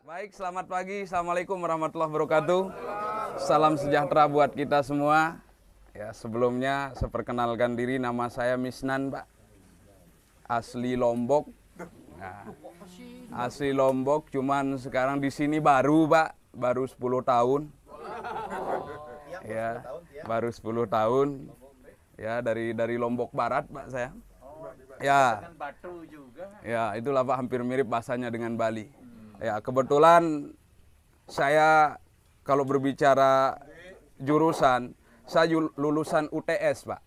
Baik, selamat pagi. Assalamualaikum warahmatullahi wabarakatuh. Salam sejahtera buat kita semua. Ya, sebelumnya saya perkenalkan diri, nama saya Misnan, Pak. Asli Lombok. Nah, asli Lombok, cuman sekarang di sini baru, Pak. Baru 10 tahun. Ya, baru 10 tahun. Ya, dari Lombok Barat, Pak, saya. Ya. Ya, itulah Pak, hampir mirip bahasanya dengan Bali. Ya, kebetulan saya kalau berbicara jurusan, saya lulusan UTS, Pak.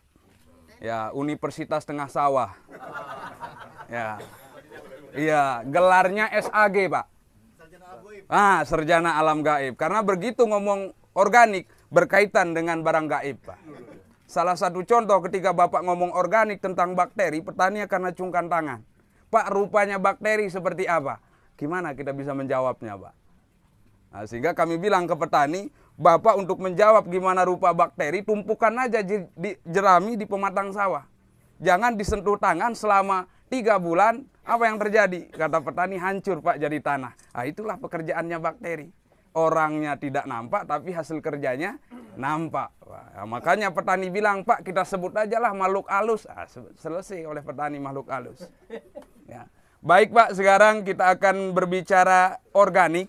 Ya, Universitas Tengah Sawah. Ya. Iya, gelarnya SAG, Pak. Sarjana Alam Gaib. Karena begitu ngomong organik berkaitan dengan barang gaib, Pak. Salah satu contoh ketika Bapak ngomong organik tentang bakteri, petani akan acungkan tangan. Pak, rupanya bakteri seperti apa? Gimana kita bisa menjawabnya, Pak? Nah, sehingga kami bilang ke petani, Bapak untuk menjawab gimana rupa bakteri, tumpukan aja jerami di pematang sawah. Jangan disentuh tangan selama 3 bulan, apa yang terjadi? Kata petani, hancur, Pak, jadi tanah. Nah, itulah pekerjaannya bakteri. Orangnya tidak nampak, tapi hasil kerjanya nampak. Nah, makanya petani bilang, Pak, kita sebut aja lah makhluk halus. Selesai oleh petani makhluk halus. Ya. Baik, Pak, sekarang kita akan berbicara organik.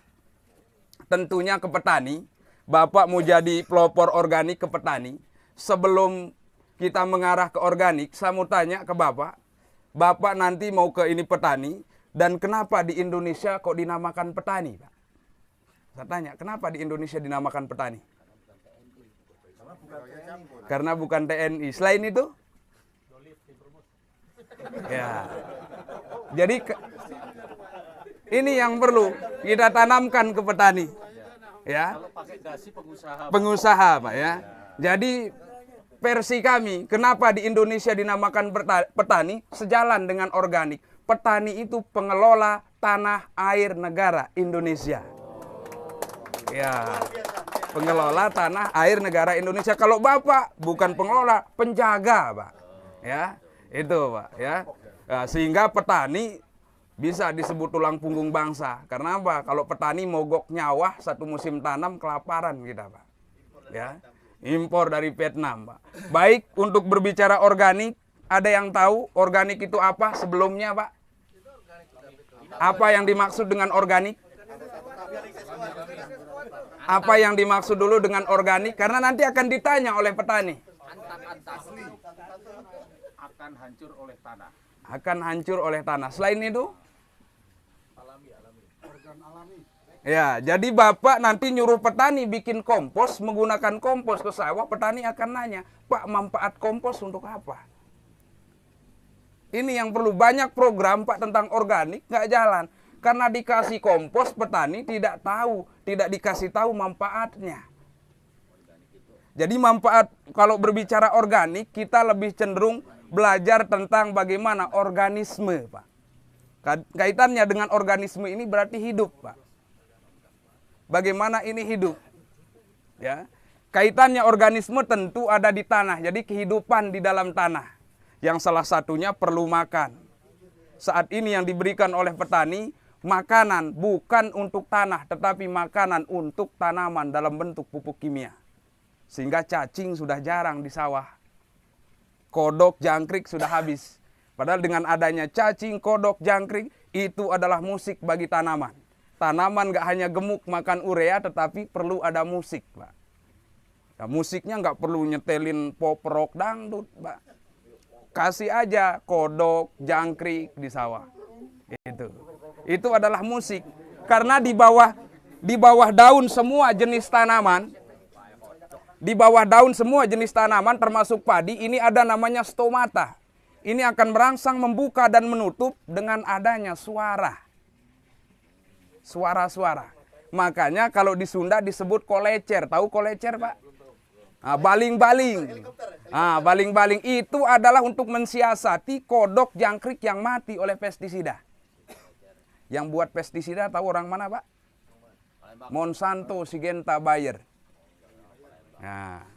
Tentunya ke petani. Bapak mau jadi pelopor organik ke petani. Sebelum kita mengarah ke organik, saya mau tanya ke Bapak. Bapak nanti mau ke ini petani. Dan kenapa di Indonesia kok dinamakan petani, Pak? Saya tanya, kenapa di Indonesia dinamakan petani? Karena bukan TNI. Selain itu? Ya. Jadi ini yang perlu kita tanamkan ke petani. Ya. Pengusaha, Pak, ya. Jadi versi kami, kenapa di Indonesia dinamakan petani? Sejalan dengan organik. Petani itu pengelola tanah air negara Indonesia. Ya. Pengelola tanah air negara Indonesia. Kalau Bapak bukan pengelola, penjaga, Pak. Ya. Itu, Pak, ya. Nah, sehingga petani bisa disebut tulang punggung bangsa. Karena apa? Kalau petani mogok nyawa satu musim tanam, kelaparan kita, Pak. Ya. Impor dari Vietnam, Pak. Baik, untuk berbicara organik, ada yang tahu organik itu apa sebelumnya, Pak? Apa yang dimaksud dengan organik? Apa yang dimaksud dulu dengan organik? Karena nanti akan ditanya oleh petani. Akan hancur oleh tanah. Akan hancur oleh tanah. Selain itu? Ya, jadi Bapak nanti nyuruh petani bikin kompos, menggunakan kompos ke sawah, petani akan nanya, Pak, manfaat kompos untuk apa? Ini yang perlu, banyak program, Pak, tentang organik nggak jalan. Karena dikasih kompos, petani tidak tahu, tidak dikasih tahu manfaatnya. Jadi manfaat, kalau berbicara organik, kita lebih cenderung belajar tentang bagaimana organisme, Pak. Kaitannya dengan organisme ini berarti hidup, Pak. Bagaimana ini hidup? Ya. Kaitannya organisme tentu ada di tanah. Jadi kehidupan di dalam tanah. Yang salah satunya perlu makan. Saat ini yang diberikan oleh petani, makanan bukan untuk tanah, tetapi makanan untuk tanaman dalam bentuk pupuk kimia. Sehingga cacing sudah jarang di sawah. Kodok, jangkrik sudah habis. Padahal dengan adanya cacing, kodok, jangkrik, itu adalah musik bagi tanaman. Tanaman gak hanya gemuk makan urea, tetapi perlu ada musik, Pak. Nah, musiknya gak perlu nyetelin pop, rock, dangdut, Pak. Kasih aja kodok, jangkrik di sawah. Itu adalah musik. Karena di bawah daun semua jenis tanaman, di bawah daun semua jenis tanaman termasuk padi, ini ada namanya stomata. Ini akan merangsang, membuka dan menutup dengan adanya suara. Suara-suara. Makanya kalau di Sunda disebut kolecer. Tahu kolecer, Pak? Baling-baling. Baling-baling itu adalah untuk mensiasati kodok jangkrik yang mati oleh pestisida. Yang buat pestisida tahu orang mana, Pak? Monsanto, Syngenta, Bayer. Nah,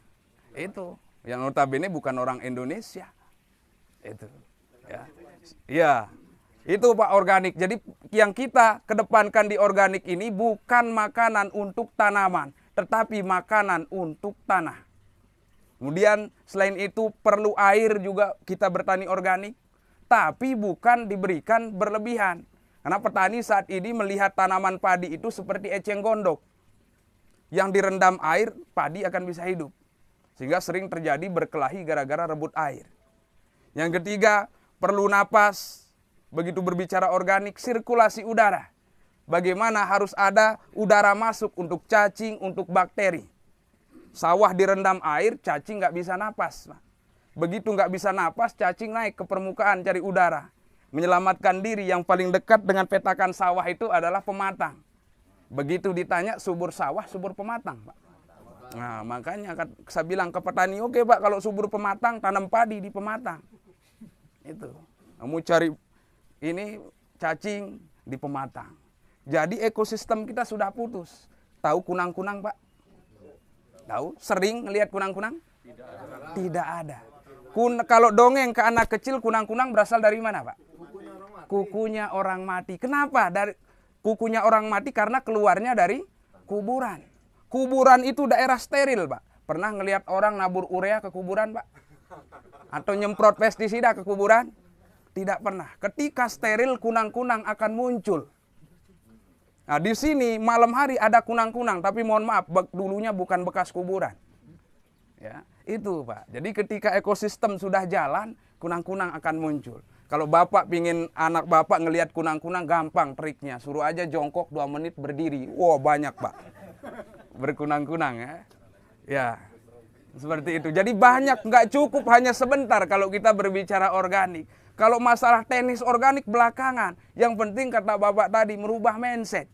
itu yang notabene bukan orang Indonesia. Itu. Ya. Iya. Itu Pak organik. Jadi yang kita kedepankan di organik ini bukan makanan untuk tanaman, tetapi makanan untuk tanah. Kemudian selain itu perlu air juga kita bertani organik, tapi bukan diberikan berlebihan. Karena petani saat ini melihat tanaman padi itu seperti eceng gondok. Yang direndam air, padi akan bisa hidup. Sehingga sering terjadi berkelahi gara-gara rebut air. Yang ketiga, perlu napas. Begitu berbicara organik, sirkulasi udara. Bagaimana harus ada udara masuk untuk cacing, untuk bakteri. Sawah direndam air, cacing nggak bisa napas. Begitu nggak bisa napas, cacing naik ke permukaan cari udara. Menyelamatkan diri yang paling dekat dengan petakan sawah itu adalah pematang. Begitu ditanya subur sawah, subur pematang, Pak. Nah, makanya saya bilang ke petani, oke Pak, kalau subur pematang, tanam padi di pematang. Itu. Kamu cari ini cacing di pematang. Jadi ekosistem kita sudah putus. Tahu kunang-kunang, Pak? Tahu? Sering ngelihat kunang-kunang? Tidak ada. Kalau dongeng ke anak kecil, kunang-kunang berasal dari mana, Pak? Kukunya orang mati. Kenapa? Dari kukunya orang mati karena keluarnya dari kuburan. Kuburan itu daerah steril, Pak. Pernah ngelihat orang nabur urea ke kuburan, Pak? Atau nyemprot pestisida ke kuburan? Tidak pernah. Ketika steril, kunang-kunang akan muncul. Nah, di sini malam hari ada kunang-kunang, tapi mohon maaf, dulunya bukan bekas kuburan. Ya, itu Pak. Jadi ketika ekosistem sudah jalan, kunang-kunang akan muncul. Kalau Bapak pingin anak Bapak ngelihat kunang-kunang, gampang triknya. Suruh aja jongkok 2 menit berdiri. Wow, banyak Pak. Berkunang-kunang ya. Ya, seperti itu. Jadi banyak, nggak cukup hanya sebentar kalau kita berbicara organik. Kalau masalah teknis organik belakangan, yang penting kata Bapak tadi merubah mindset.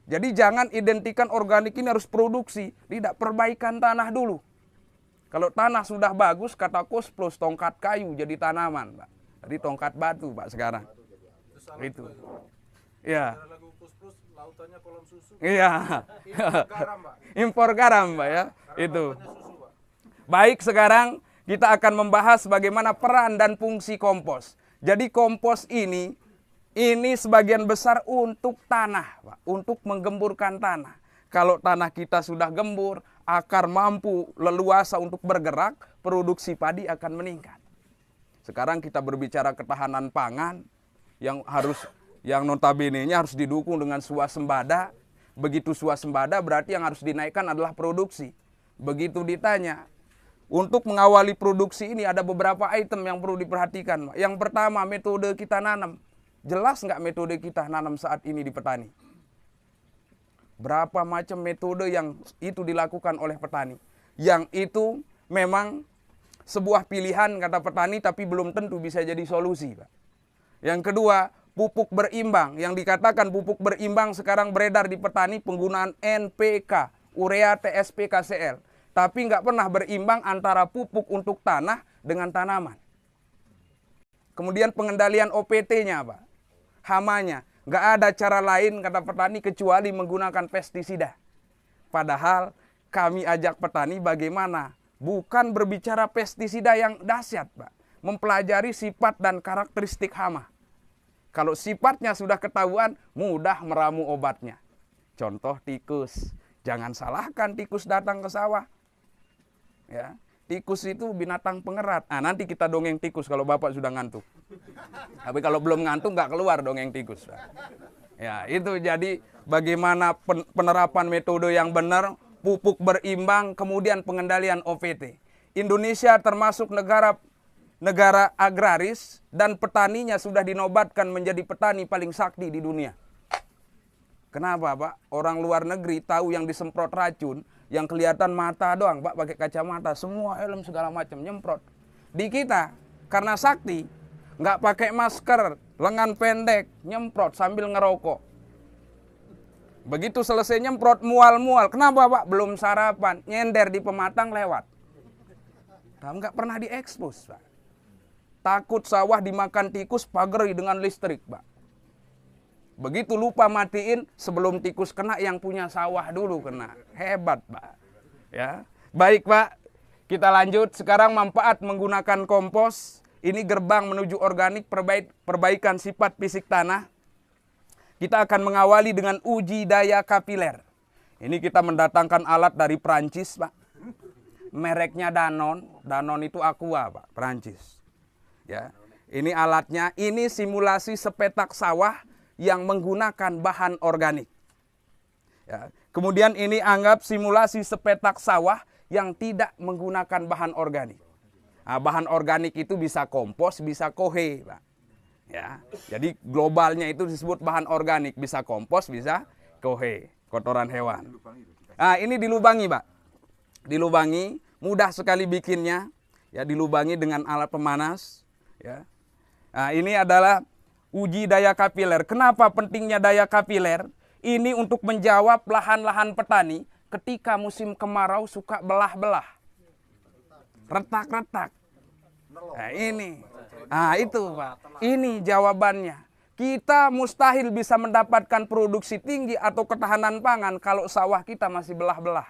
Jadi jangan identikan organik ini harus produksi, tidak, perbaikan tanah dulu. Kalau tanah sudah bagus, kata Kos plus tongkat kayu jadi tanaman, Pak. Jadi tongkat batu, Pak, sekarang. Itu. Ya. Lautannya kolam susu. Iya. Impor garam, Pak. Impor garam, Pak ya. Itu. Baik, sekarang kita akan membahas bagaimana peran dan fungsi kompos. Jadi kompos ini sebagian besar untuk tanah, Pak, untuk menggemburkan tanah. Kalau tanah kita sudah gembur, akar mampu leluasa untuk bergerak, produksi padi akan meningkat. Sekarang kita berbicara ketahanan pangan yang notabene-nya harus didukung dengan swasembada. Begitu swasembada berarti yang harus dinaikkan adalah produksi. Begitu ditanya, untuk mengawali produksi ini ada beberapa item yang perlu diperhatikan. Yang pertama, metode kita nanam. Jelas nggak metode kita nanam saat ini di petani? Berapa macam metode yang itu dilakukan oleh petani. Yang itu memang sebuah pilihan kata petani, tapi belum tentu bisa jadi solusi, Pak. Yang kedua, pupuk berimbang. Yang dikatakan pupuk berimbang sekarang beredar di petani penggunaan NPK, urea, TSP, KCL. Tapi nggak pernah berimbang antara pupuk untuk tanah dengan tanaman. Kemudian pengendalian OPT-nya, Pak. Hamanya. Nggak ada cara lain, kata petani, kecuali menggunakan pestisida. Padahal kami ajak petani bagaimana? Bukan berbicara pestisida yang dahsyat, Pak. Mempelajari sifat dan karakteristik hama. Kalau sifatnya sudah ketahuan, mudah meramu obatnya. Contoh tikus. Jangan salahkan tikus datang ke sawah. Ya, tikus itu binatang pengerat. Nah, nanti kita dongeng tikus kalau Bapak sudah ngantuk. Tapi kalau belum ngantuk nggak keluar dongeng tikus. Ya, itu jadi bagaimana penerapan metode yang benar, pupuk berimbang, kemudian pengendalian OPT. Indonesia termasuk negara agraris dan petaninya sudah dinobatkan menjadi petani paling sakti di dunia. Kenapa, Pak? Orang luar negeri tahu yang disemprot racun, yang kelihatan mata doang, Pak, pakai kacamata, semua helm segala macam nyemprot. Di kita, karena sakti, nggak pakai masker, lengan pendek, nyemprot sambil ngerokok. Begitu selesai nyemprot, mual-mual. Kenapa, Pak? Belum sarapan, nyender di pematang lewat. Nggak pernah diekspos, Pak. Takut sawah dimakan tikus, pageri dengan listrik, Pak. Begitu lupa matiin, sebelum tikus kena yang punya sawah dulu kena. Hebat, Pak. Ya. Baik, Pak. Kita lanjut. Sekarang manfaat menggunakan kompos. ini gerbang menuju organik, perbaikan sifat fisik tanah. Kita akan mengawali dengan uji daya kapiler. Ini kita mendatangkan alat dari Prancis, Pak. Mereknya Danone. Danone itu Aqua, Pak, Prancis. Ya. Ini alatnya, ini simulasi sepetak sawah yang menggunakan bahan organik. Ya. Kemudian ini anggap simulasi sepetak sawah yang tidak menggunakan bahan organik. Nah, bahan organik itu bisa kompos, bisa kohe, Pak. Ya, jadi globalnya itu disebut bahan organik, bisa kompos, bisa kohe, kotoran hewan. Nah, ini dilubangi, Pak. Dilubangi, mudah sekali bikinnya. Ya, dilubangi dengan alat pemanas. Ya. Nah, ini adalah uji daya kapiler. Kenapa pentingnya daya kapiler? Ini untuk menjawab lahan-lahan petani ketika musim kemarau suka belah-belah. Retak-retak. Nah, ini. Nah, itu, Pak. Ini jawabannya. Kita mustahil bisa mendapatkan produksi tinggi atau ketahanan pangan kalau sawah kita masih belah-belah.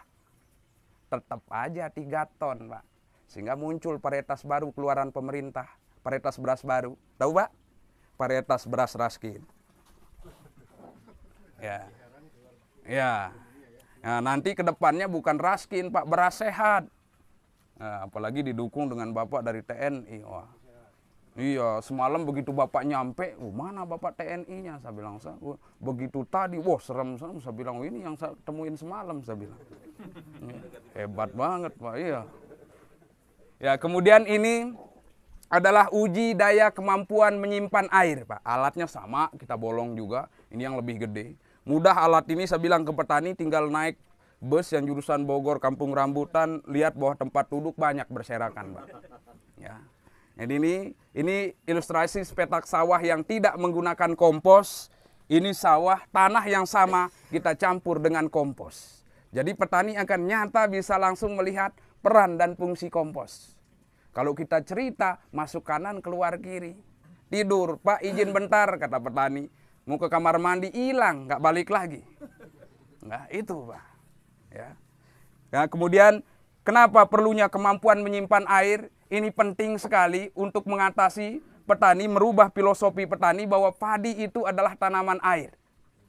Tetap aja 3 ton, Pak. Sehingga muncul varietas baru keluaran pemerintah. Varietas beras baru. Tahu, Pak? Varietas beras Raskin. Ya. Ya. Nah, nanti ke depannya bukan Raskin, Pak, beras sehat. Nah, apalagi didukung dengan Bapak dari TNI. Wah. Iya, semalam begitu Bapak nyampe, mana Bapak TNI-nya? Saya bilang, begitu tadi, wah serem. Saya bilang, ini yang saya temuin semalam, saya bilang. Hebat banget, Pak, iya. Ya, kemudian ini adalah uji daya kemampuan menyimpan air, Pak. Alatnya sama, kita bolong juga, ini yang lebih gede. Mudah alat ini, saya bilang ke petani, tinggal naik bus yang jurusan Bogor, Kampung Rambutan, lihat bahwa tempat duduk banyak berserakan, Pak. Ya. Jadi ini ilustrasi sepetak sawah yang tidak menggunakan kompos. Ini sawah, tanah yang sama kita campur dengan kompos. Jadi petani akan nyata bisa langsung melihat peran dan fungsi kompos. Kalau kita cerita, masuk kanan, keluar kiri. Tidur, Pak izin bentar, kata petani. Mau ke kamar mandi, hilang, nggak balik lagi. Nah, itu, Pak. Ya. Nah, kemudian kenapa perlunya kemampuan menyimpan air? Ini penting sekali untuk mengatasi petani, merubah filosofi petani bahwa padi itu adalah tanaman air.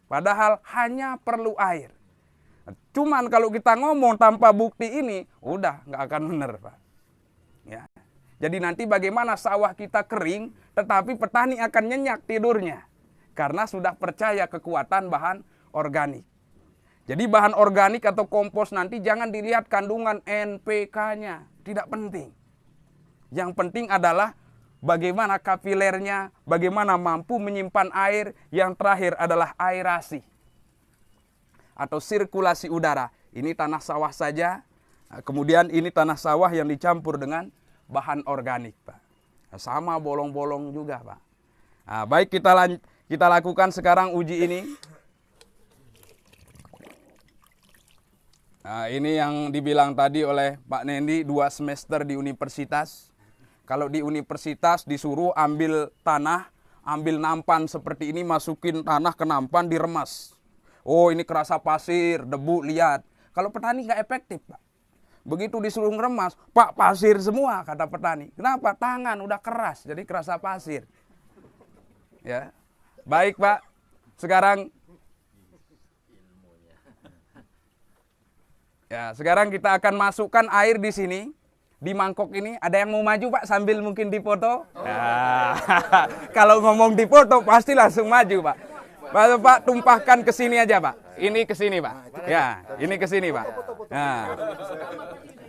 Padahal hanya perlu air. Cuman kalau kita ngomong tanpa bukti ini, udah nggak akan benar, Pak. Ya. Jadi nanti bagaimana sawah kita kering, tetapi petani akan nyenyak tidurnya. Karena sudah percaya kekuatan bahan organik. Jadi bahan organik atau kompos nanti jangan dilihat kandungan NPK-nya. Tidak penting. Yang penting adalah bagaimana kapilernya, bagaimana mampu menyimpan air. Yang terakhir adalah aerasi atau sirkulasi udara. Ini tanah sawah saja. Kemudian ini tanah sawah yang dicampur dengan bahan organik, Pak. Sama bolong-bolong juga, Pak. Nah, baik, kita lakukan sekarang uji ini. Nah, ini yang dibilang tadi oleh Pak Nendi, 2 semester di universitas. Kalau di universitas disuruh ambil tanah, ambil nampan seperti ini, masukin tanah ke nampan, diremas. Oh, ini kerasa pasir, debu, lihat. Kalau petani nggak efektif, Pak. Begitu disuruh ngeremas, Pak, pasir semua, kata petani. Kenapa? Tangan udah keras, jadi kerasa pasir. Ya, baik, Pak. Sekarang sekarang kita akan masukkan air di sini, di mangkok ini. Ada yang mau maju, Pak, sambil mungkin dipoto? Nah, kalau ngomong dipoto pasti langsung maju, Pak. Pak, tumpahkan ke sini aja, Pak. Ini ke sini, Pak. Ya, ini ke sini, Pak. Nah,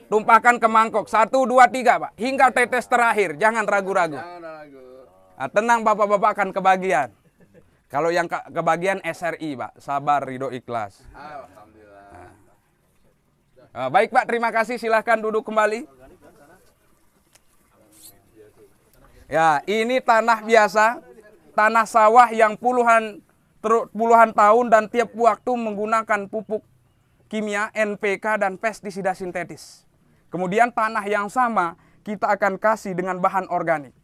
tumpahkan ke mangkok. 1, 2, 3, Pak. Hingga tetes terakhir. Jangan ragu-ragu. Nah, tenang, Bapak-bapak akan kebagian. Kalau yang kebagian SRI, Pak. Sabar, ridho, ikhlas. Baik, Pak, terima kasih. Silahkan duduk kembali. Ya, ini tanah biasa, tanah sawah yang puluhan tahun dan tiap waktu menggunakan pupuk kimia, NPK, dan pestisida sintetis. Kemudian tanah yang sama kita akan kasih dengan bahan organik.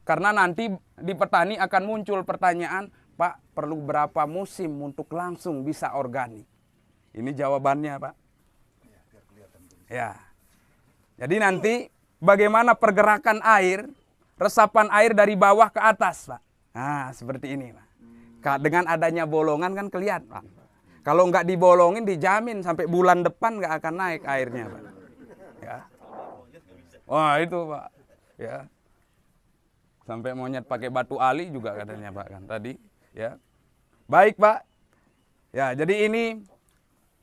Karena nanti di petani akan muncul pertanyaan, Pak, perlu berapa musim untuk langsung bisa organik? Ini jawabannya, Pak. Ya. Jadi nanti bagaimana pergerakan air resapan air dari bawah ke atas, Pak. Nah, seperti ini, Pak. Dengan adanya bolongan kan kelihatan, Pak. Kalau nggak dibolongin dijamin sampai bulan depan nggak akan naik airnya, Pak. Ya. Wah, itu, Pak. Ya. Sampai monyet pakai batu ali juga katanya, Pak, kan tadi, ya. Baik, Pak. Ya, jadi ini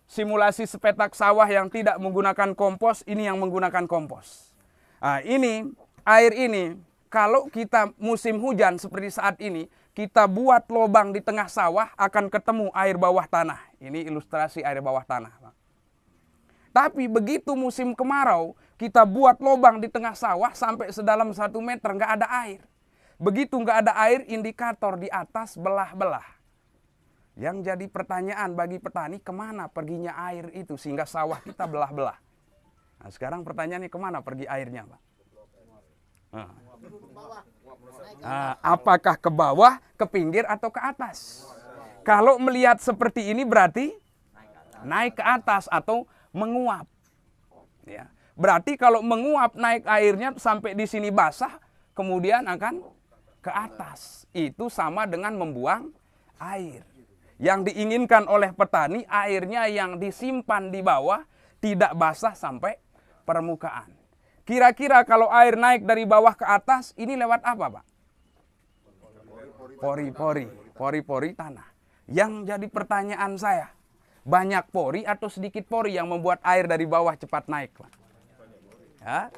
simulasi sepetak sawah yang tidak menggunakan kompos, ini yang menggunakan kompos. Nah, ini air ini kalau kita musim hujan seperti saat ini, kita buat lubang di tengah sawah akan ketemu air bawah tanah. Ini ilustrasi air bawah tanah, Pak. Tapi begitu musim kemarau, kita buat lubang di tengah sawah sampai sedalam 1 meter, nggak ada air. Begitu nggak ada air, indikator di atas belah-belah. Yang jadi pertanyaan bagi petani, kemana perginya air itu sehingga sawah kita belah-belah. Nah, sekarang pertanyaannya kemana pergi airnya, Pak? Apakah ke bawah, ke pinggir, atau ke atas? Kalau melihat seperti ini berarti naik ke atas atau menguap. Ya. Berarti kalau menguap naik airnya sampai di sini basah, kemudian akan ke atas. Itu sama dengan membuang air. Yang diinginkan oleh petani, airnya yang disimpan di bawah tidak basah sampai permukaan. Kira-kira kalau air naik dari bawah ke atas, ini lewat apa, Pak? Pori-pori tanah. Yang jadi pertanyaan saya, banyak pori atau sedikit pori yang membuat air dari bawah cepat naik, Pak? Ya?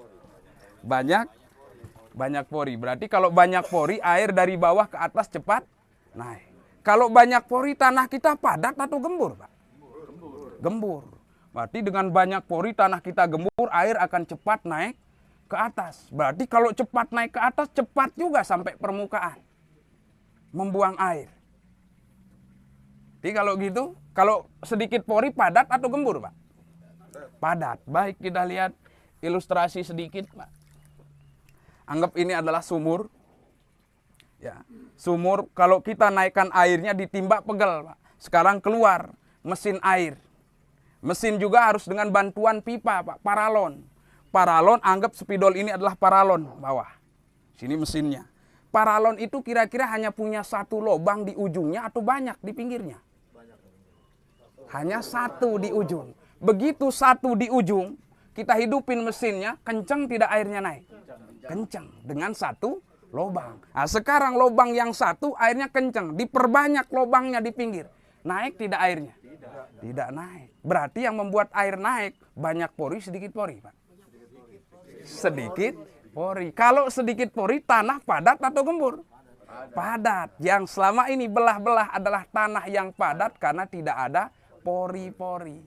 Banyak pori. Berarti kalau banyak pori, air dari bawah ke atas cepat naik. Kalau banyak pori, tanah kita padat atau gembur, Pak? Gembur. Berarti dengan banyak pori, tanah kita gembur, air akan cepat naik ke atas. Berarti kalau cepat naik ke atas, cepat juga sampai permukaan. Membuang air. Jadi kalau gitu, kalau sedikit pori, padat atau gembur, Pak? Padat. Baik, kita lihat ilustrasi sedikit, Pak. Anggap ini adalah sumur. Ya, sumur kalau kita naikkan airnya ditimba pegel, Pak. Sekarang keluar mesin air. Mesin juga harus dengan bantuan pipa, Pak, paralon. Paralon, anggap spidol ini adalah paralon bawah. Sini mesinnya. Paralon itu kira-kira hanya punya satu lubang di ujungnya atau banyak di pinggirnya? Hanya satu di ujung. Begitu satu di ujung, kita hidupin mesinnya, kencang tidak airnya naik? Kencang, dengan satu lubang. Nah, sekarang lubang yang satu airnya kencang, diperbanyak lubangnya di pinggir. Naik tidak airnya? Tidak naik. Berarti yang membuat air naik banyak pori, sedikit pori, Pak? Sedikit pori. Kalau sedikit pori, tanah padat atau gembur? Padat. Yang selama ini belah-belah adalah tanah yang padat karena tidak ada pori-pori.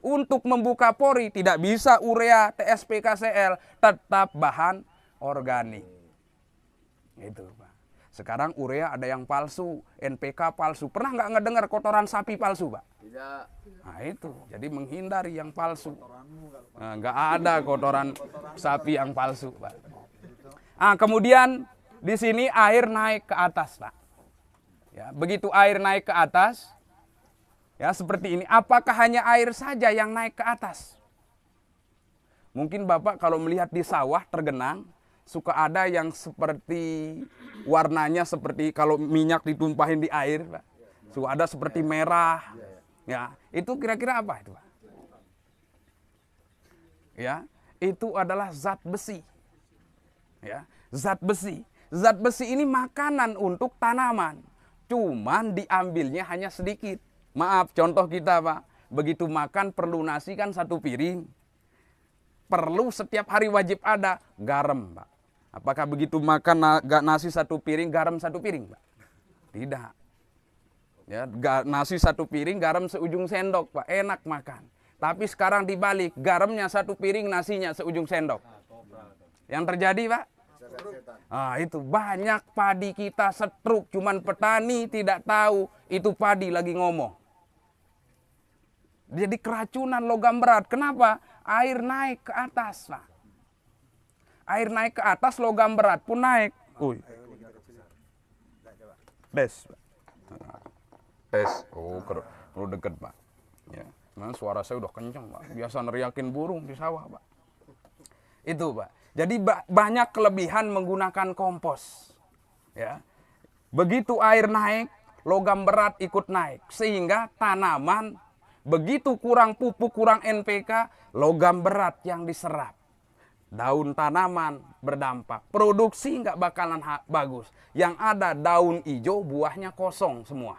Untuk membuka pori tidak bisa urea, TSP, KCl, tetap bahan organik. Itu, Pak. Sekarang urea ada yang palsu, NPK palsu. Pernah nggak ngedengar kotoran sapi palsu, Pak? Tidak. Nah itu, jadi menghindari yang palsu. Nah, nggak ada kotoran sapi yang palsu, Pak. Nah, kemudian di sini air naik ke atas, Pak. Ya, begitu air naik ke atas, ya seperti ini. Apakah hanya air saja yang naik ke atas? Mungkin Bapak kalau melihat di sawah tergenang, suka ada yang seperti warnanya seperti kalau minyak ditumpahin di air, Pak. Suka ada seperti merah. Ya, itu kira-kira apa itu, Pak? Ya, itu adalah zat besi. Ya, zat besi. Zat besi ini makanan untuk tanaman. Cuman diambilnya hanya sedikit. Maaf, contoh kita, Pak. Begitu makan perlu nasi kan 1 piring. Perlu setiap hari wajib ada garam, Pak. Apakah begitu makan nasi 1 piring, garam 1 piring, Pak? Tidak. Ya, nasi 1 piring, garam seujung sendok, Pak. Enak makan. Tapi sekarang dibalik, garamnya 1 piring, nasinya seujung sendok. Yang terjadi, Pak? Ah, itu banyak padi kita setruk, cuman petani tidak tahu itu padi lagi ngomong. Jadi keracunan logam berat. Kenapa? Air naik ke atas, Pak. Air naik ke atas, logam berat pun naik. Tes. Tes. Oh, perlu deket, Pak. Ya. Nah, suara saya udah kencang, Pak. Biasa neriakin burung di sawah, Pak. Itu, Pak. Jadi banyak kelebihan menggunakan kompos. Ya. Begitu air naik, logam berat ikut naik. Sehingga tanaman begitu kurang pupuk, kurang NPK, logam berat yang diserap. Daun tanaman berdampak. Produksi nggak bakalan bagus. Yang ada daun hijau, buahnya kosong semua.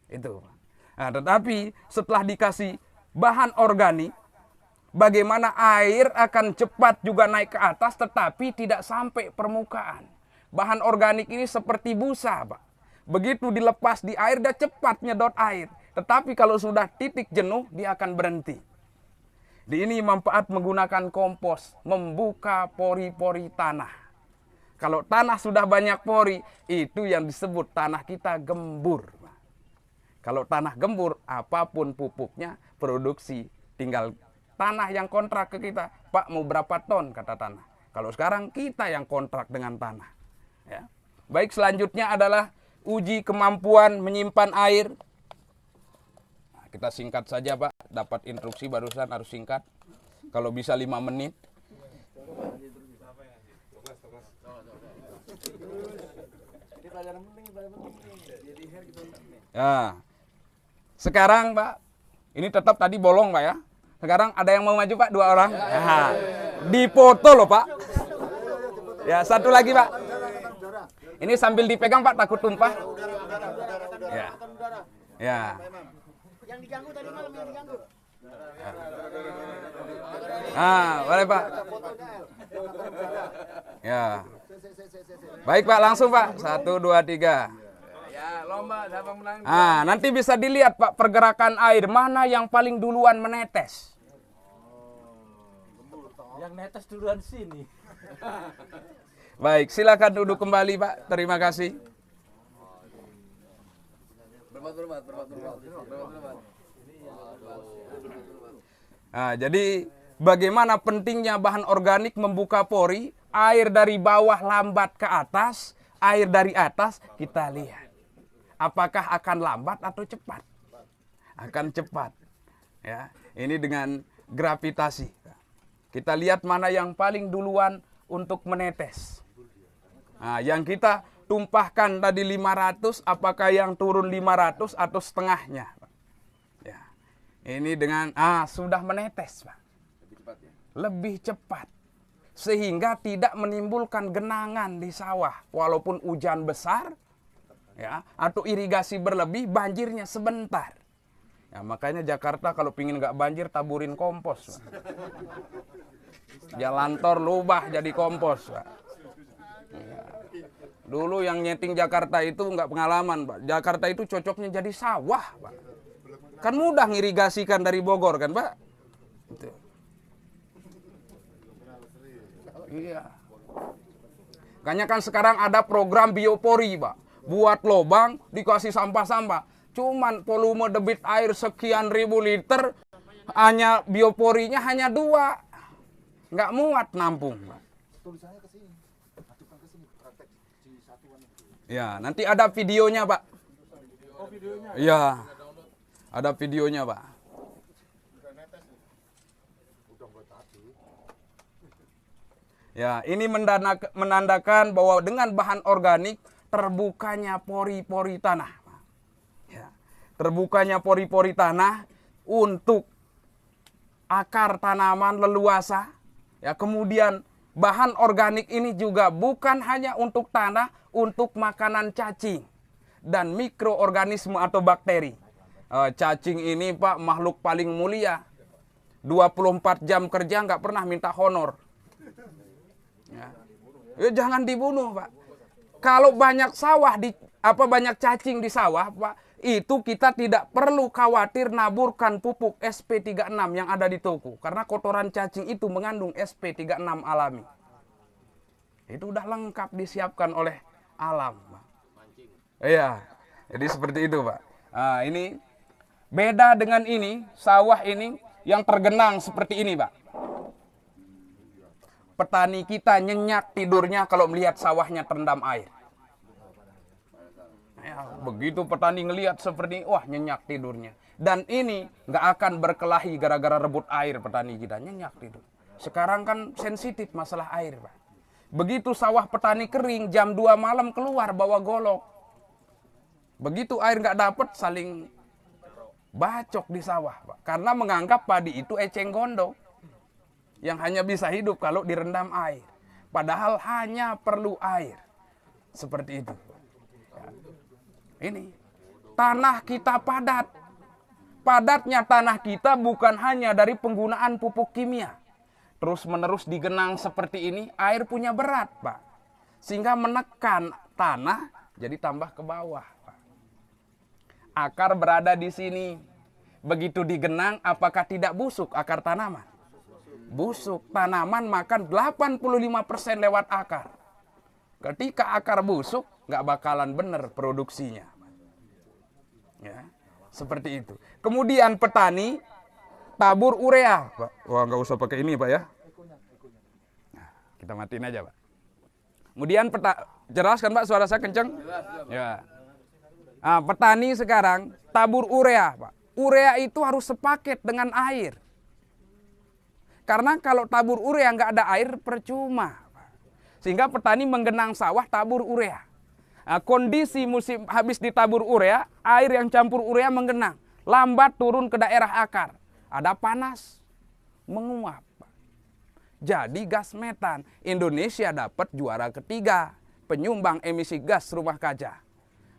Itu. Nah, tetapi setelah dikasih bahan organik, bagaimana air akan cepat juga naik ke atas tetapi tidak sampai permukaan. Bahan organik ini seperti busa, Pak. Begitu dilepas di air, dia cepat nyedot air. Tetapi kalau sudah titik jenuh, dia akan berhenti. Di ini manfaat menggunakan kompos, membuka pori-pori tanah. Kalau tanah sudah banyak pori, itu yang disebut tanah kita gembur. Kalau tanah gembur, apapun pupuknya, produksi. Tinggal tanah yang kontrak ke kita. Pak, mau berapa ton, kata tanah. Kalau sekarang kita yang kontrak dengan tanah. Ya. Baik, selanjutnya adalah uji kemampuan menyimpan air. Nah, kita singkat saja, Pak. Dapat instruksi barusan harus singkat. Kalau bisa 5 menit. Ya. Sekarang, Pak, ini tetap tadi bolong, Pak ya. Sekarang ada yang mau maju, Pak, 2 orang. Ya. Dipoto loh, Pak. Ya, satu lagi, Pak. Ini sambil dipegang, Pak, takut tumpah. Ya. Ya. Yang diganggu tadi malam, yang diganggu. Boleh, Pak. Ya. Baik, Pak, langsung, Pak. 1, 2, 3. Ya, lomba siapa menang. Nanti bisa dilihat, Pak, pergerakan air mana yang paling duluan menetes. Yang netes duluan sini. Baik, silakan duduk kembali, Pak. Terima kasih. Jadi bagaimana pentingnya bahan organik membuka pori, air dari bawah lambat ke atas, air dari atas kita lihat. Apakah akan lambat atau cepat? Akan cepat. Ya, ini dengan gravitasi. Kita lihat mana yang paling duluan untuk menetes. Nah, yang kita tumpahkan tadi 500, apakah yang turun 500 atau setengahnya? Ya. Ini dengan sudah menetes, Pak. Lebih cepat ya. Lebih cepat. Sehingga tidak menimbulkan genangan di sawah walaupun hujan besar ya atau irigasi berlebih, banjirnya sebentar. Ya, makanya Jakarta kalau pingin nggak banjir taburin kompos, Pak. Jalan tol lubah jadi kompos, Pak. Ya. Dulu yang nyeting Jakarta itu nggak pengalaman, Pak. Jakarta itu cocoknya jadi sawah, Pak. Kan mudah ngirigasikan dari Bogor kan, Pak. Gitu. Iya. Makanya kan sekarang ada program biopori, Pak. Buat lobang, dikasih sampah-sampah. Cuman volume debit air sekian ribu liter, hanya bioporinya hanya 2. Nggak muat nampung, Pak. Tulisannya ke sini. Masukkan ke sini. Praktek di satuan itu. Ya, nanti ada videonya, Pak. Oh, videonya. Iya. Ada videonya, Pak. Ya, ini menandakan bahwa dengan bahan organik terbukanya pori-pori tanah. Ya, terbukanya pori-pori tanah untuk akar tanaman leluasa. Ya, kemudian bahan organik ini juga bukan hanya untuk tanah, untuk makanan cacing dan mikroorganisme atau bakteri. Cacing ini, Pak, makhluk paling mulia. 24 jam kerja nggak pernah minta honor. Ya, jangan dibunuh, Pak. Kalau banyak banyak cacing di sawah, Pak, itu kita tidak perlu khawatir naburkan pupuk SP36 yang ada di toko, karena kotoran cacing itu mengandung SP36 alami. Itu udah lengkap disiapkan oleh alam, Pak. Iya. Jadi seperti itu, Pak. Ini beda dengan ini, sawah ini yang tergenang seperti ini, Pak. Petani kita nyenyak tidurnya kalau melihat sawahnya terendam air. Ya, begitu petani ngelihat seperti ini, wah, nyenyak tidurnya. Dan ini nggak akan berkelahi gara-gara rebut air, petani kita nyenyak tidur. Sekarang kan sensitif masalah air, Pak. Begitu sawah petani kering, jam 2 malam keluar bawa golok. Begitu air nggak dapat, saling bacok di sawah, Pak. Karena menganggap padi itu eceng gondok yang hanya bisa hidup kalau direndam air. Padahal hanya perlu air. Seperti itu. Ini tanah kita padat. Padatnya tanah kita bukan hanya dari penggunaan pupuk kimia. Terus menerus digenang seperti ini, air punya berat, Pak. Sehingga menekan tanah jadi tambah ke bawah, Pak. Akar berada di sini. Begitu digenang, apakah tidak busuk akar tanaman? Busuk. Tanaman makan 85% lewat akar. Ketika akar busuk, nggak bakalan benar produksinya. Ya, seperti itu. Kemudian petani tabur urea, Pak. Wah, nggak usah pakai ini, Pak ya. Nah, kita matiin aja, Pak. Kemudian jelas kan, Pak, suara saya kenceng? Ya. Nah, petani sekarang tabur urea, Pak. Urea itu harus sepaket dengan air. Karena kalau tabur urea nggak ada air, percuma. Sehingga petani menggenang sawah tabur urea. Nah, kondisi musim habis ditabur urea, air yang campur urea menggenang. Lambat turun ke daerah akar. Ada panas, menguap. Jadi gas metan. Indonesia dapat juara ketiga. Penyumbang emisi gas rumah kaca.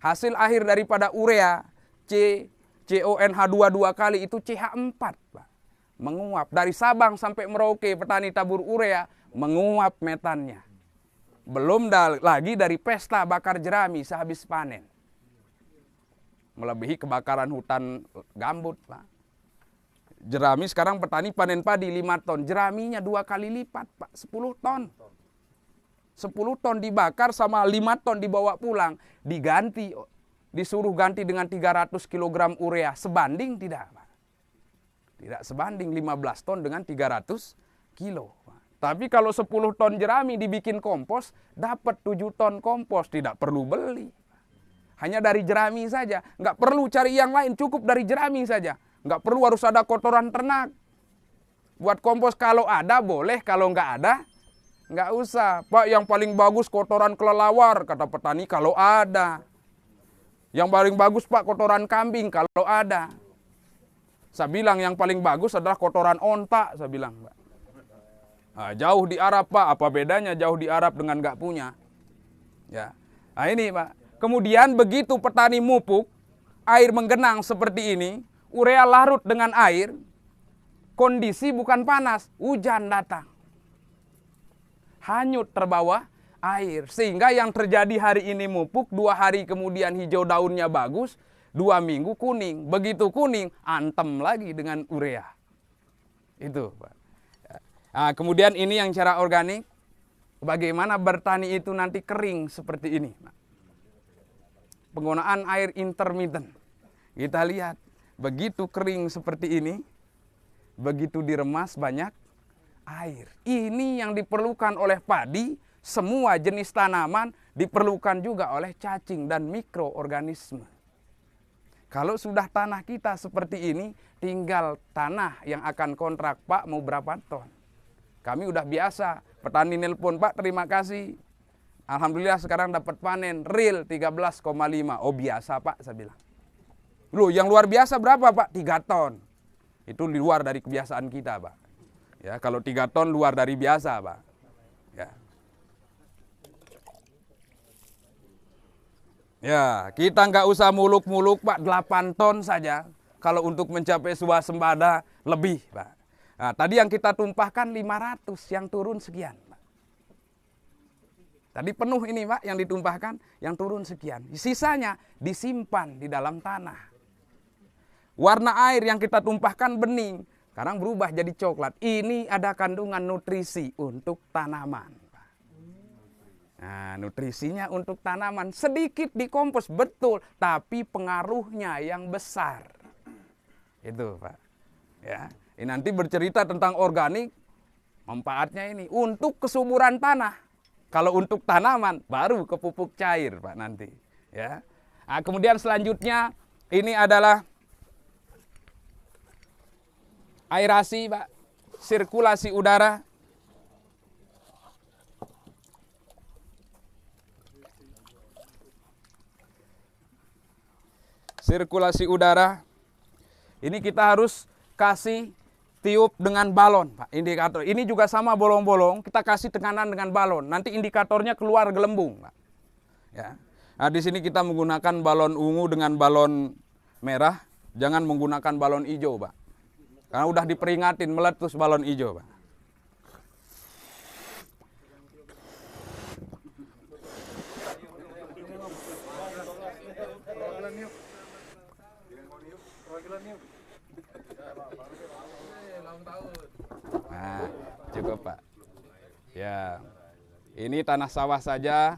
Hasil akhir daripada urea, CONH2 2 kali itu CH4, Pak. Menguap. Dari Sabang sampai Merauke, petani tabur urea, menguap metannya. Belum lagi dari pesta bakar jerami sehabis panen. Melebihi kebakaran hutan gambut, Pak. Jerami sekarang petani panen padi 5 ton. Jeraminya 2 kali lipat, Pak. 10 ton. 10 ton dibakar sama 5 ton dibawa pulang. Diganti, disuruh ganti dengan 300 kg urea. Sebanding tidak, Pak? Tidak sebanding 15 ton dengan 300 kilo. Tapi kalau 10 ton jerami dibikin kompos, dapat 7 ton kompos. Tidak perlu beli. Hanya dari jerami saja. Nggak perlu cari yang lain, cukup dari jerami saja. Nggak perlu harus ada kotoran ternak. Buat kompos kalau ada boleh, kalau nggak ada, nggak usah. Pak, yang paling bagus kotoran kelelawar, kata petani, kalau ada. Yang paling bagus, Pak, kotoran kambing, kalau ada. Saya bilang yang paling bagus adalah kotoran onta, saya bilang, Pak. Nah, jauh di Arab, Pak. Apa bedanya jauh di Arab dengan nggak punya? Ya. Nah ini, Pak. Kemudian begitu petani mupuk, air menggenang seperti ini, urea larut dengan air, kondisi bukan panas, hujan datang. Hanyut terbawa air. Sehingga yang terjadi hari ini mupuk, 2 hari kemudian hijau daunnya bagus, 2 minggu kuning. Begitu kuning, antem lagi dengan urea. Itu, Pak. Nah, kemudian ini yang cara organik, bagaimana bertani itu nanti kering seperti ini. Penggunaan air intermittent. Kita lihat, begitu kering seperti ini, begitu diremas banyak air. Ini yang diperlukan oleh padi, semua jenis tanaman diperlukan juga oleh cacing dan mikroorganisme. Kalau sudah tanah kita seperti ini, tinggal tanah yang akan kontrak, Pak, mau berapa ton. Kami udah biasa, petani nelpon, Pak, terima kasih. Alhamdulillah sekarang dapat panen real 13,5. Oh biasa, Pak, saya bilang. Loh, yang luar biasa berapa, Pak? 3 ton. Itu di luar dari kebiasaan kita, Pak. Ya, kalau 3 ton luar dari biasa, Pak. Ya. Ya, kita nggak usah muluk-muluk, Pak. 8 ton saja. Kalau untuk mencapai swasembada lebih, Pak. Nah, tadi yang kita tumpahkan 500, yang turun sekian, Pak. Tadi penuh ini, Pak, yang ditumpahkan, yang turun sekian. Sisanya disimpan di dalam tanah. Warna air yang kita tumpahkan bening, sekarang berubah jadi coklat. Ini ada kandungan nutrisi untuk tanaman, Pak. Nah, nutrisinya untuk tanaman sedikit dikompos, betul, tapi pengaruhnya yang besar. Itu, Pak. Ya. Ini nanti bercerita tentang organik, manfaatnya ini untuk kesuburan tanah. Kalau untuk tanaman baru ke pupuk cair, Pak, nanti. Ya. Nah, kemudian selanjutnya ini adalah aerasi, Pak. sirkulasi udara. Sirkulasi udara. Ini kita harus kasih tiup dengan balon, Pak, indikator. Ini juga sama bolong-bolong, kita kasih tekanan dengan balon. Nanti indikatornya keluar gelembung, Pak. Ya. Nah, di sini kita menggunakan balon ungu dengan balon merah, jangan menggunakan balon hijau, Pak. Karena udah diperingatin meletus balon hijau, Pak. Nah, cukup, Pak. Ya, ini tanah sawah saja.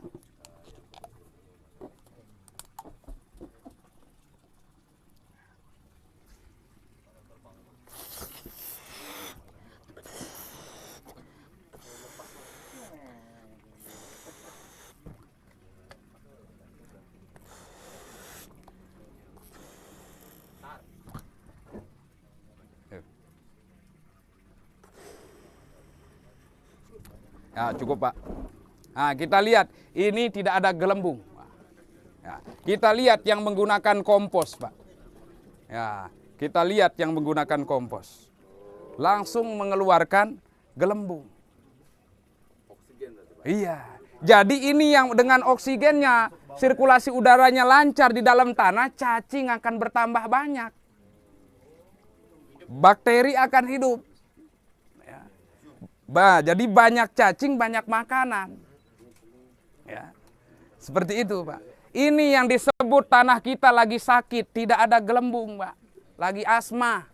Ya, cukup, Pak. Nah, kita lihat ini tidak ada gelembung. Ya, kita lihat yang menggunakan kompos, Pak. Ya, kita lihat yang menggunakan kompos. Langsung mengeluarkan gelembung. Iya. Jadi ini yang dengan oksigennya, sirkulasi udaranya lancar di dalam tanah, cacing akan bertambah banyak. Bakteri akan hidup. Jadi banyak cacing, banyak makanan. Ya. Seperti itu, Pak. Ini yang disebut tanah kita lagi sakit, tidak ada gelembung, Pak. Lagi asma.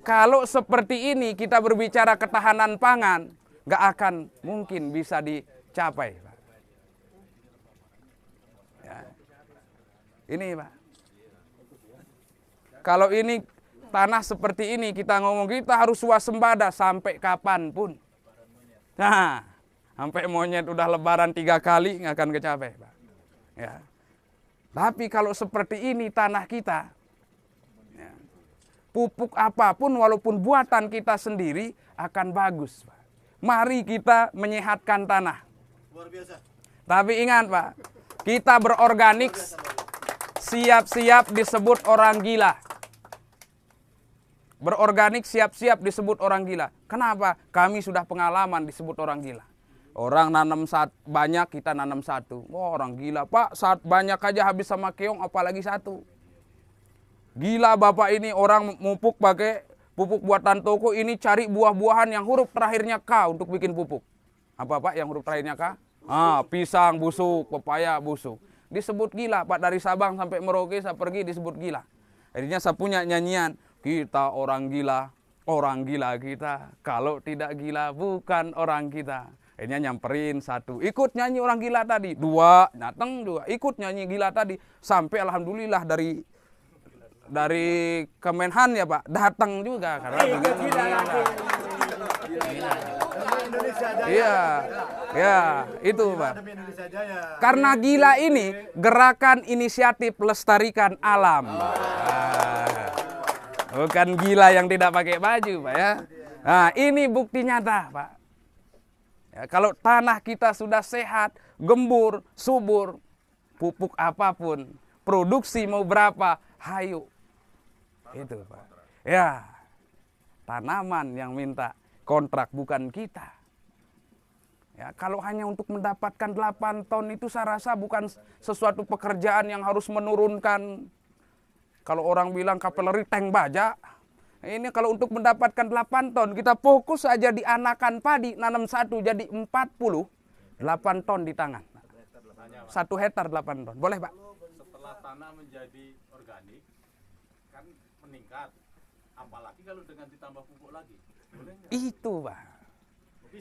Kalau seperti ini kita berbicara ketahanan pangan, nggak akan mungkin bisa dicapai, Pak. Ya. Ini, Pak. Kalau ini tanah seperti ini kita ngomong, kita harus waspada sampai kapanpun. Nah, sampai monyet udah lebaran 3 kali nggak akan kecapai, Pak. Ya. Tapi kalau seperti ini tanah kita, ya, pupuk apapun walaupun buatan kita sendiri akan bagus, Pak. Mari kita menyehatkan tanah. Luar biasa. Tapi ingat, Pak, kita berorganik siap-siap disebut orang gila. Berorganik siap-siap disebut orang gila. Kenapa? Kami sudah pengalaman disebut orang gila. Orang nanam banyak, kita nanam satu. Oh, orang gila, Pak. Saat banyak aja habis sama keong, apalagi satu. Gila Bapak ini, orang mupuk pakai pupuk buatan toko ini, cari buah-buahan yang huruf terakhirnya K untuk bikin pupuk. Apa, Pak, yang huruf terakhirnya K? Pisang busuk, pepaya busuk. Disebut gila, Pak. Dari Sabang sampai Merauke saya pergi disebut gila. Akhirnya saya punya nyanyian. Kita orang gila kita. Kalau tidak gila bukan orang kita. Akhirnya nyamperin satu, ikut nyanyi orang gila tadi. 2, datang 2, ikut nyanyi gila tadi. Sampai alhamdulillah dari Kemenhan ya, Pak, datang juga. Karena iya, ya itu, Pak. Karena gila ini gerakan inisiatif lestarikan alam. Bukan gila yang tidak pakai baju, Pak, ya. Nah, ini bukti nyata, Pak. Ya, kalau tanah kita sudah sehat, gembur, subur, pupuk apapun, produksi mau berapa, hayu. Itu, Pak. Ya, tanaman yang minta kontrak, bukan kita. Ya, kalau hanya untuk mendapatkan 8 ton itu saya rasa bukan sesuatu pekerjaan yang harus menurunkan. Kalau orang bilang kapeleri tank baja, ini kalau untuk mendapatkan 8 ton, kita fokus saja di anakan padi, nanam satu jadi 40, 8 ton di tangan. 1 hektar 8 ton. Boleh, Pak? Setelah tanah menjadi organik, kan meningkat. Apalagi kalau dengan ditambah pupuk lagi. Boleh nggak? Itu, Pak.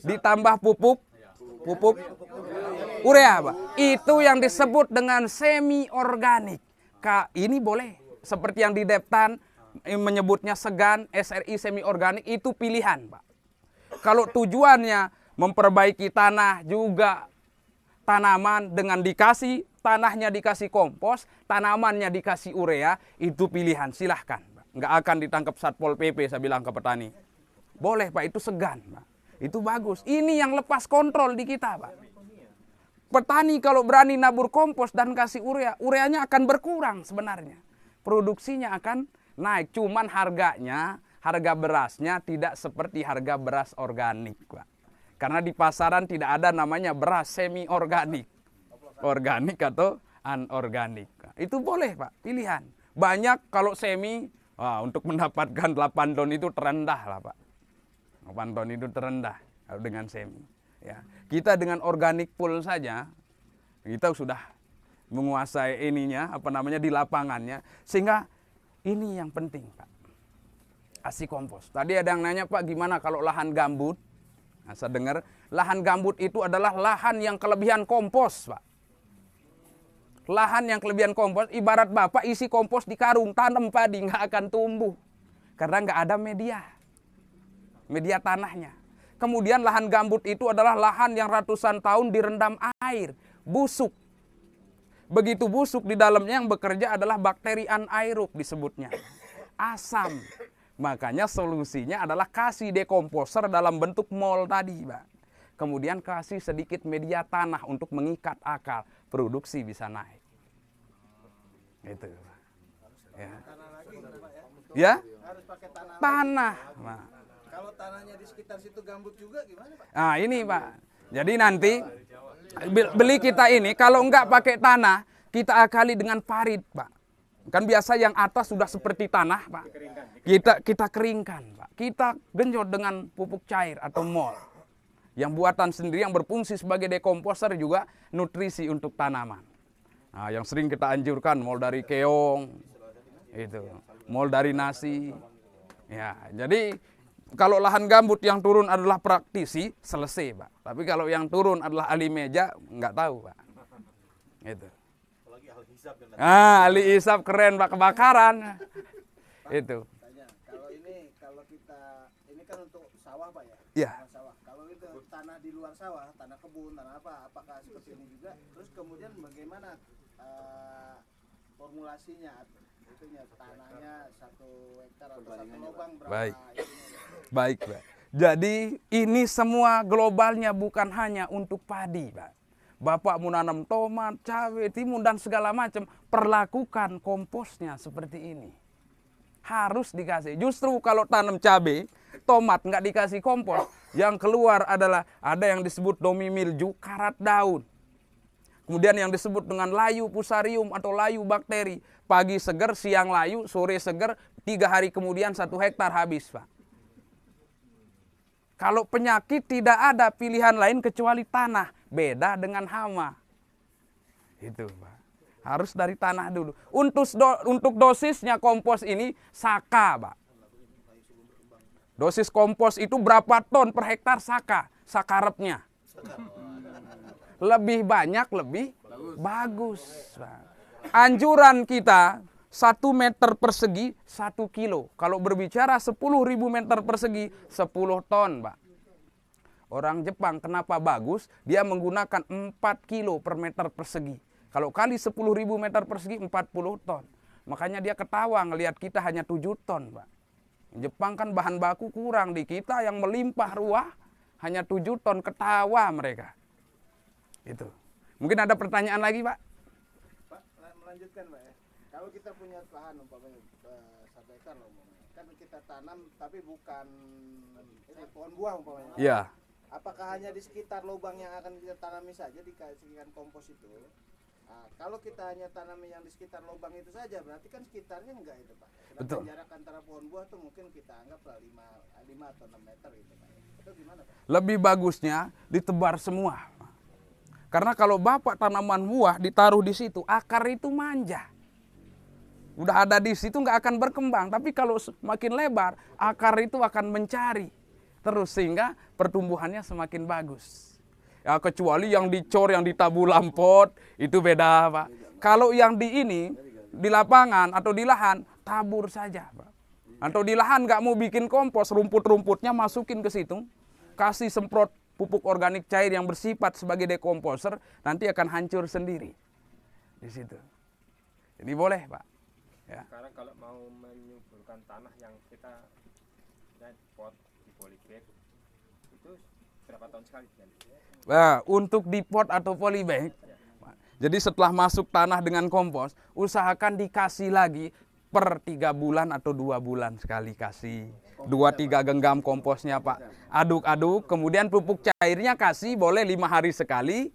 Ditambah pupuk urea, Pak. Itu yang disebut dengan semi organik. Ini boleh. Seperti yang di Deptan menyebutnya segan, SRI semi organik, itu pilihan, Pak. Kalau tujuannya memperbaiki tanah juga tanaman dengan dikasih, tanahnya dikasih kompos, tanamannya dikasih urea, itu pilihan, silahkan, Pak. Nggak akan ditangkap Satpol PP, saya bilang ke petani. Boleh Pak, itu segan Pak. Itu bagus. Ini yang lepas kontrol di kita Pak. Petani kalau berani nabur kompos dan kasih urea, ureanya akan berkurang sebenarnya. Produksinya akan naik, cuman harganya, harga berasnya tidak seperti harga beras organik Pak. Karena di pasaran tidak ada namanya beras semi organik. Organik atau anorganik. Itu boleh Pak, pilihan. Banyak kalau semi, untuk mendapatkan 8 ton itu terendah lah Pak. 8 ton itu terendah kalau dengan semi. Ya. Kita dengan organik full saja, kita sudah menguasai ininya, di lapangannya. Sehingga ini yang penting Pak, kasih kompos. Tadi ada yang nanya Pak, gimana kalau lahan gambut? Nah, saya dengar, lahan gambut itu adalah lahan yang kelebihan kompos Pak. Lahan yang kelebihan kompos, ibarat Bapak isi kompos di karung, tanam padi, nggak akan tumbuh. Karena nggak ada media tanahnya. Kemudian lahan gambut itu adalah lahan yang ratusan tahun direndam air, busuk. Begitu busuk, di dalamnya yang bekerja adalah bakteri anaerob disebutnya. Asam. Makanya solusinya adalah kasih dekomposer dalam bentuk mol tadi Pak. Kemudian kasih sedikit media tanah untuk mengikat akar, produksi bisa naik. Itu. Ya. Ya? Harus pakai Tanah. Nah. Kalau tanahnya di sekitar situ gambut juga gimana Pak? Nah ini Pak. Jadi nanti beli kita ini kalau enggak pakai tanah, kita akali dengan parit Pak. Kan biasa yang atas sudah seperti tanah Pak. Kita keringkan Pak. Kita genjot dengan pupuk cair atau mol. Yang buatan sendiri yang berfungsi sebagai dekomposer juga nutrisi untuk tanaman. Nah, yang sering kita anjurkan mol dari keong, itu, mol dari nasi. Ya, jadi kalau lahan gambut yang turun adalah praktisi, selesai Pak. Tapi kalau yang turun adalah ahli meja, nggak tahu Pak. Itu. Ahli hisab keren Pak, kebakaran. Itu. Kalau kita ini kan untuk sawah Pak ya? Iya. Sawah. Kalau itu tanah di luar sawah, tanah kebun, tanah apa, apakah seperti ini juga? Terus kemudian bagaimana formulasinya? Itunya tanahnya 1 hektar atau 1 lubang berapa? Baik. Baik Pak. Jadi ini semua globalnya bukan hanya untuk padi Pak. Bapak mau nanam tomat, cabai, timun dan segala macam, perlakukan komposnya seperti ini. Harus dikasih. Justru kalau tanam cabai, tomat nggak dikasih kompos, yang keluar adalah ada yang disebut domi mildew, karat daun. Kemudian yang disebut dengan layu fusarium atau layu bakteri. Pagi seger, siang layu, sore seger, 3 hari kemudian 1 hektar habis Pak. Kalau penyakit tidak ada pilihan lain kecuali tanah. Beda dengan hama. Itu Pak. Harus dari tanah dulu. Untuk dosisnya kompos ini saka Pak. Dosis kompos itu berapa ton per hektar saka? Sakarepnya. Lebih banyak, lebih bagus Pak. Anjuran kita 1 meter persegi 1 kilo. Kalau berbicara 10.000 meter persegi 10 ton Pak. Orang Jepang kenapa bagus? Dia menggunakan 4 kilo per meter persegi. Kalau kali 10.000 meter persegi 40 ton. Makanya dia ketawa ngelihat kita hanya 7 ton Pak. Jepang kan bahan baku kurang, di kita yang melimpah ruah hanya 7 ton, ketawa mereka. Itu. Mungkin ada pertanyaan lagi Pak? Pak, melanjutkan Pak ya. Kalau kita punya lahan umpamanya 1 hektar loh, kan kita tanam tapi bukan ini pohon buah umpamanya. Iya. Apakah hanya di sekitar lubang yang akan kita tanami saja dikasihkan kompos itu? Nah, kalau kita hanya tanam yang di sekitar lubang itu saja, berarti kan sekitarnya enggak itu Pak. Sedangkan Betul. jarak antara pohon buah tuh mungkin kita anggaplah 5 atau 6 meter gitu Pak. Itu gimana Pak? Lebih bagusnya ditebar semua. Karena kalau Bapak tanaman buah ditaruh di situ, akar itu manja. Udah ada di situ nggak akan berkembang. Tapi kalau semakin lebar, akar itu akan mencari. Terus sehingga pertumbuhannya semakin bagus. Ya, kecuali yang dicor, yang ditabu lampot, itu beda Pak. Kalau yang di lapangan atau di lahan, tabur saja Pak. Atau di lahan nggak mau bikin kompos, rumput-rumputnya masukin ke situ. Kasih semprot pupuk organik cair yang bersifat sebagai dekomposer, nanti akan hancur sendiri. Di situ. Ini boleh Pak. Ya. Sekarang kalau mau menyuburkan tanah yang kita pot di polybag itu berapa tahun sekali diganti? Nah, untuk di pot atau polybag, jadi setelah masuk tanah dengan kompos, usahakan dikasih lagi per 3 bulan atau 2 bulan sekali kasih. 2-3 genggam komposnya Pak. Aduk-aduk, kemudian pupuk cairnya kasih boleh 5 hari sekali,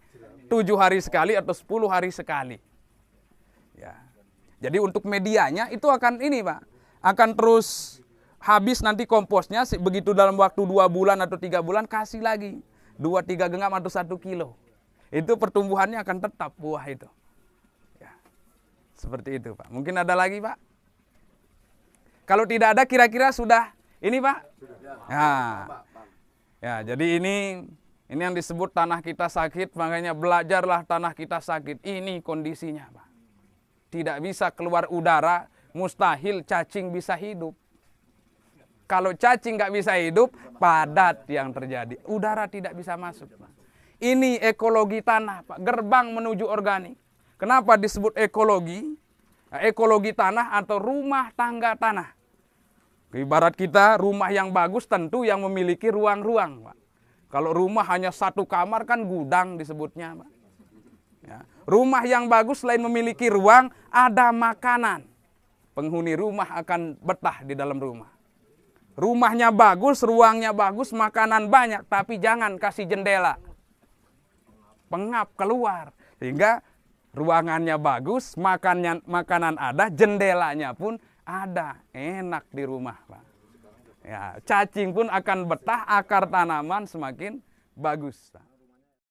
7 hari sekali atau 10 hari sekali. Ya. Jadi untuk medianya itu akan ini Pak, akan terus habis nanti komposnya, begitu dalam waktu 2 bulan atau 3 bulan kasih lagi 2-3 genggam atau 1 kilo. Itu pertumbuhannya akan tetap buah itu. Ya. Seperti itu Pak. Mungkin ada lagi Pak? Kalau tidak ada kira-kira sudah ini Pak? Nah. Ya, jadi ini yang disebut tanah kita sakit, makanya belajarlah tanah kita sakit. Ini kondisinya Pak. Tidak bisa keluar udara, mustahil cacing bisa hidup. Kalau cacing nggak bisa hidup, padat yang terjadi. Udara tidak bisa masuk. Ini ekologi tanah, Pak. Gerbang menuju organik. Kenapa disebut ekologi? Nah, ekologi tanah atau rumah tangga tanah. Ibarat kita rumah yang bagus tentu yang memiliki ruang-ruang, Pak. Kalau rumah hanya 1 kamar kan gudang disebutnya, Pak. Ya. Rumah yang bagus selain memiliki ruang, ada makanan. Penghuni rumah akan betah di dalam rumah. Rumahnya bagus, ruangnya bagus, makanan banyak, tapi jangan kasih jendela. Pengap keluar. Sehingga ruangannya bagus, makanan ada, jendelanya pun ada. Enak di rumah, Pak. Ya, cacing pun akan betah, akar tanaman semakin bagus, Pak.